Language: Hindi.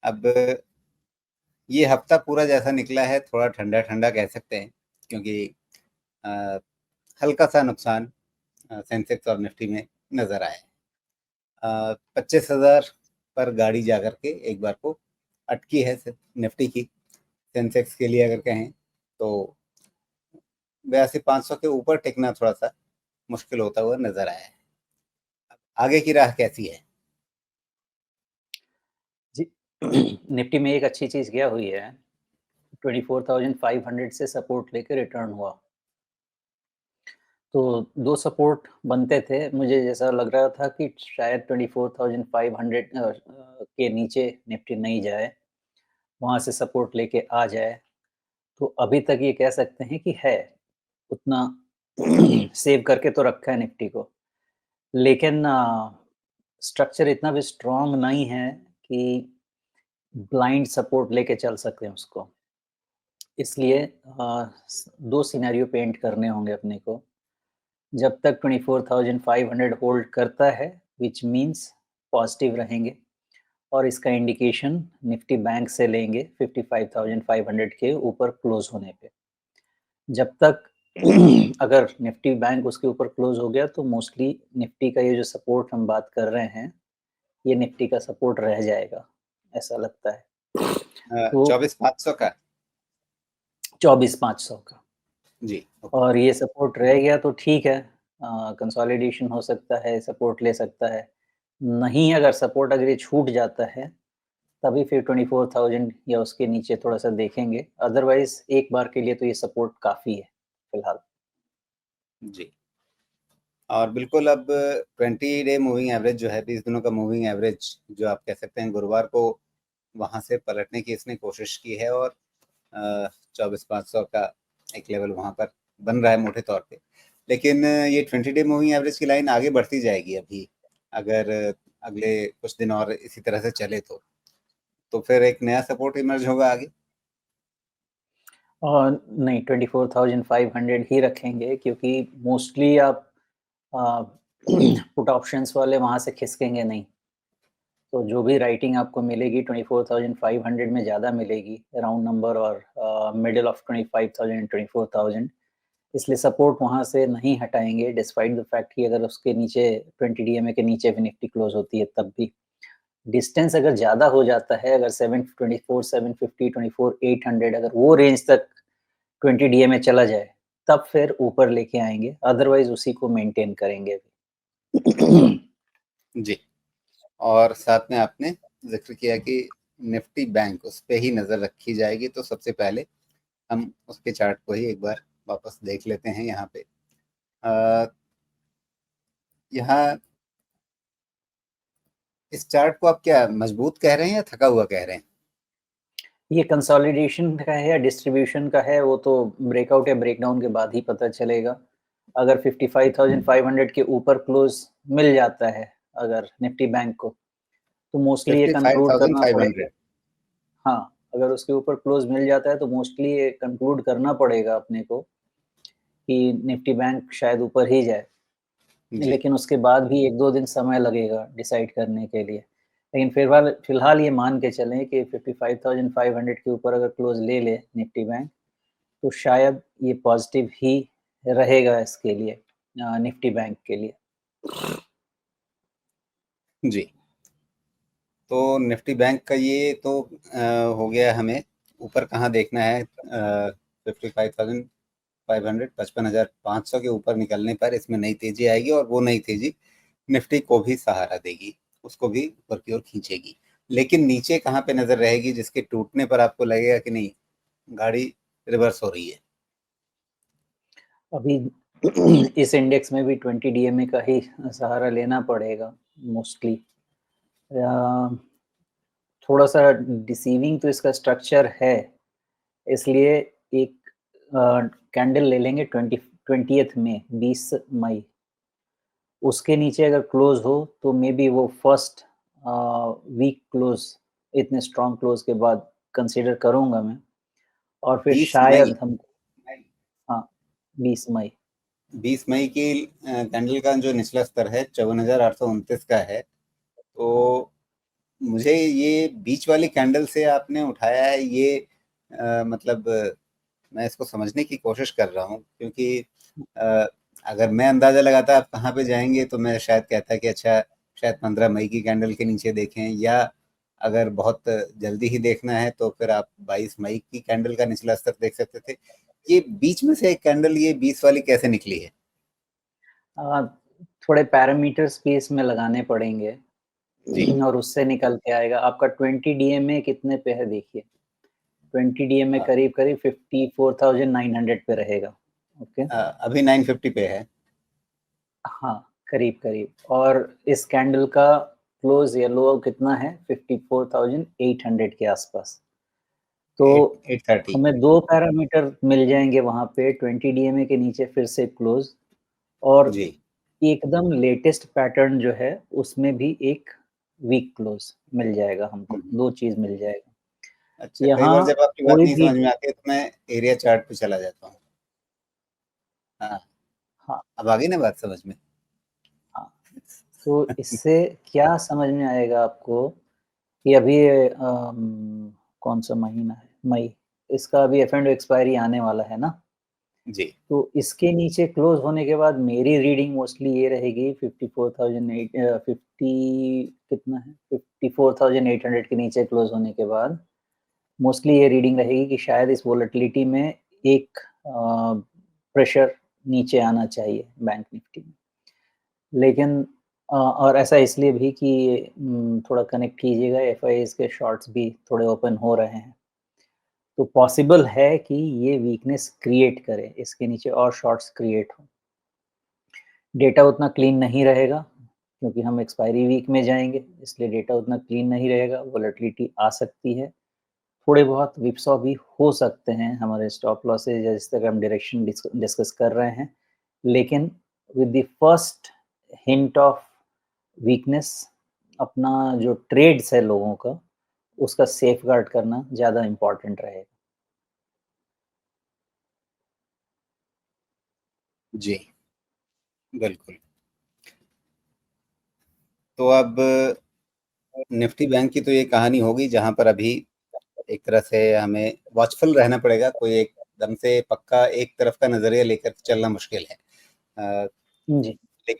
अब ये हफ्ता पूरा जैसा निकला है, थोड़ा ठंडा ठंडा कह सकते हैं, क्योंकि अ, हल्का सा नुकसान सेंसेक्स और निफ्टी में नजर आया है। 25,000 पर गाड़ी जा करके एक बार को अटकी है निफ्टी की। सेंसेक्स के लिए अगर कहें तो 82,500 के ऊपर टिकना थोड़ा सा मुश्किल होता हुआ नजर आया है। आगे की राह कैसी है? जी निफ्टी में एक अच्छी चीज़ क्या हुई है, 24,500 से सपोर्ट लेके रिटर्न हुआ। तो 2 सपोर्ट बनते थे, मुझे जैसा लग रहा था कि शायद 24,500 के नीचे निफ्टी नहीं जाए, वहाँ से सपोर्ट लेके आ जाए। तो अभी तक ये कह सकते हैं कि है, उतना सेव करके तो रखा है निफ्टी को। लेकिन स्ट्रक्चर इतना भी स्ट्रॉन्ग नहीं है कि ब्लाइंड सपोर्ट लेके चल सकें उसको। इसलिए 2 सिनेरियो पेंट करने होंगे अपने को। जब तक 24,500 होल्ड करता है, व्हिच मीन्स पॉजिटिव रहेंगे और इसका इंडिकेशन निफ्टी बैंक से लेंगे 55,500 के ऊपर क्लोज होने पे। जब तक अगर निफ्टी बैंक उसके ऊपर क्लोज हो गया तो मोस्टली निफ्टी का ये जो सपोर्ट हम बात कर रहे हैं, ये निफ्टी का सपोर्ट रह जाएगा, ऐसा लगता है। तो 24,500 का। 24,500 का। जी, ओके। और ये सपोर्ट रह गया तो ठीक है, कंसोलिडेशन हो सकता है, सपोर्ट ले सकता है। नहीं, अगर सपोर्ट अगर ये छूट जाता है, तभी फिर 24,000 या उसके नीचे थोड़ा-सा देखेंगे। अदरवाइज़ एक बार के लिए तो ये सपोर्ट काफ़ी है, फिलहाल। जी। और बिल्कुल अब 20 डे मूविंग एवरेज जो है, 20 दिनों का मूविंग एवरेज जो आप कह सकते हैं, गुरुवार को वहाँ से पलटने की इसने कोशिश की है और 24,500 का एक लेवल वहाँ पर बन रहा है मोटे तौर पे। लेकिन ये 20 डे मूविंग एवरेज की लाइन आगे बढ़ती जाएगी अभी, अगर अगले कुछ दिन और इसी तरह से चले तो फिर एक नया सपोर्ट इमर्ज होगा आगे। और नहीं, 24,500 ही रखेंगे क्योंकि मोस्टली आप अ, पुट ऑप्शंस वाले वहाँ से खिसकेंगे नहीं। तो जो भी राइटिंग आपको मिलेगी 24,500 में ज़्यादा मिलेगी, राउंड नंबर और मिडल ऑफ 25,000 24,000। इसलिए सपोर्ट वहाँ से नहीं हटाएँगे डिस्पाइट द फैक्ट कि अगर उसके नीचे 20 डीएमए के नीचे भी निफ्टी क्लोज़ होती है तब भी। डिस्टेंस अगर ज़्यादा हो जाता है, अगर 724, 750, 24,800 अगर वो रेंज तक 20 डीएमए चला जाए, तब फिर ऊपर लेके आएँगे, अदरवाइज़ उसी को मेंटेन करेंगे अभी। जी। और साथ में आपने ज़िक्र किया कि निफ्टी बैंक, उस पे ही नज़र रखी जाएगी, तो सबसे पहले हम उसके चार्ट को ही एक बार वापस देख लेते हैं यहाँ पे। यहाँ इस चार्ट को आप क्या मजबूत कह रहे हैं या थका हुआ कह रहे हैं? ये कंसोलिडेशन का है या डिस्ट्रीब्यूशन का है, वो तो ब्रेकआउट या ब्रेकडाउन के बाद ही पता चलेगा। अगर 55,500 के ऊपर क्लोज़ मिल जाता है अगर निफ्टी बैंक को, तो मोस्टली ये कंक्लूड करना पड़ेगा। 55,500। हाँ, अगर उसके ऊपर क्लोज़ मिल जाता है तो मोस्टली ये कंक्लूड करना पड़ेगा अपने को कि निफ्टी बैंक शायद ऊपर ही जाए। जी। लेकिन उसके बाद भी 1-2 दिन समय लगेगा डिसाइड करने के लिए। लेकिन फिलहाल ये मान के चलें कि 55,500 के ऊपर अगर क्लोज़ ले ले निफ्टी बैंक, तो शायद ये पॉज़िटिव ही रहेगा इसके लिए, निफ्टी बैंक के लिए। जी। तो निफ्टी बैंक का ये तो हो गया, हमें ऊपर कहाँ देखना है। 55,500, 55,500 के ऊपर निकलने पर इसमें नई तेजी आएगी और वो नई तेजी निफ्टी को भी सहारा देगी, उसको भी ऊपर की ओर खींचेगी। लेकिन नीचे कहाँ पे नजर रहेगी जिसके टूटने पर आपको लगेगा कि नहीं, गाड़ी रिवर्स हो रही है? अभी इस इंडेक्स में भी 20 डीएमए का ही सहारा लेना पड़ेगा मोस्टली। अ, थोड़ा-सा डिसीविंग तो इसका स्ट्रक्चर है, इसलिए एक कैंडल ले लेंगे 20th में 20 मई। उसके नीचे अगर क्लोज़ हो तो मेबी वो फर्स्ट वीक क्लोज़ इतने स्ट्रॉन्ग क्लोज़ के बाद कंसीडर करूँगा मैं और फिर 20 मई। शायद हम हाँ, 20 मई। 20 मई की कैंडल का जो निचला स्तर है 54,829 का है। तो मुझे ये बीच वाली कैंडल से आपने उठाया है ये मतलब मैं इसको समझने की कोशिश कर रहा हूँ, क्योंकि अ, अगर मैं अंदाज़ा लगाता आप कहाँ पे जाएँगे तो मैं शायद कहता कि अच्छा शायद 15 मई की कैंडल के नीचे देखें, या अगर बहुत जल्दी ही देखना है तो फिर आप 22 मई की कैंडल का निचला स्तर देख सकते थे। ये बीच में से एक कैंडल ये 20 वाली कैसे निकली है? अ, थोड़े पैरामीटर्स भी इसमें लगाने पड़ेंगे जी। और उससे निकल के आएगा। आपका 20 डीएमए कितने पे है देखिए, 20 डीएमए अ करीब-करीब 54,900 पे रहेगा, ओके? अभी 950 पे है। हाँ, करीब-करीब और इस कैंडल का क्लोज़ या लो कितना है 54,800 के आसपास। तो 830। हमें 2 पैरामीटर मिल जाएँगे वहाँ पे 20 डीएमए के नीचे फिर से क्लोज़ और जी। एकदम लेटेस्ट पैटर्न जो है, उसमें भी एक वीक क्लोज़ मिल जाएगा हमको, हुँ। 2 चीज़ मिल जाएगा। अच्छा, कई बार यहाँ जब आपकी बात कोई नहीं भी समझ में आती है तो मैं एरिया चार्ट पे चला जाता हूँ। हाँ, हाँ, अब आ गई ना बात समझ में? हाँ, तो इससे क्या समझ में आएगा आपको कि अभी कौन-सा महीना है? मई, इसका अभी एफ एंड एक्सपायरी आने वाला है ना? जी। तो इसके नीचे क्लोज़ होने के बाद मेरी रीडिंग मोस्टली ये रहेगी 50 कितना है 54,800 के नीचे क्लोज़ होने के बाद मोस्टली ये रीडिंग रहेगी कि शायद इस वोलेटिलिटी में एक प्रेशर नीचे आना चाहिए बैंक निफ्टी में। लेकिन और ऐसा इसलिए भी कि थोड़ा कनेक्ट कीजिएगा एफआईआईज़ के शॉर्ट्स भी थोड़े ओपन हो रहे हैं। तो पॉसिबल है कि ये वीकनेस क्रिएट करे, इसके नीचे और शॉर्ट्स क्रिएट हों। डेटा उतना क्लीन नहीं रहेगा, क्योंकि हम एक्सपायरी वीक में जाएँगे, इसलिए डेटा उतना क्लीन नहीं रहेगा, वोलेटिलिटी आ सकती है। थोड़े बहुत व्हिपसॉ भी हो सकते हैं, हमारे स्टॉप लॉसेस या जिस तरह हम डायरेक्शन डिस्कस कर रहे हैं। लेकिन with the first hint of weakness अपना जो ट्रेड्स है लोगों का, उसका सेफगार्ड करना ज़्यादा इम्पोर्टेंट रहेगा। जी, बिल्कुल। तो अब निफ्टी बैंक की तो ये कहानी होगी जहाँ पर अभी एक तरह से हमें वॉचफुल रहना पड़ेगा, कोई एकदम से पक्का एक तरफ का नज़रिया लेकर के चलना मुश्किल है। जी।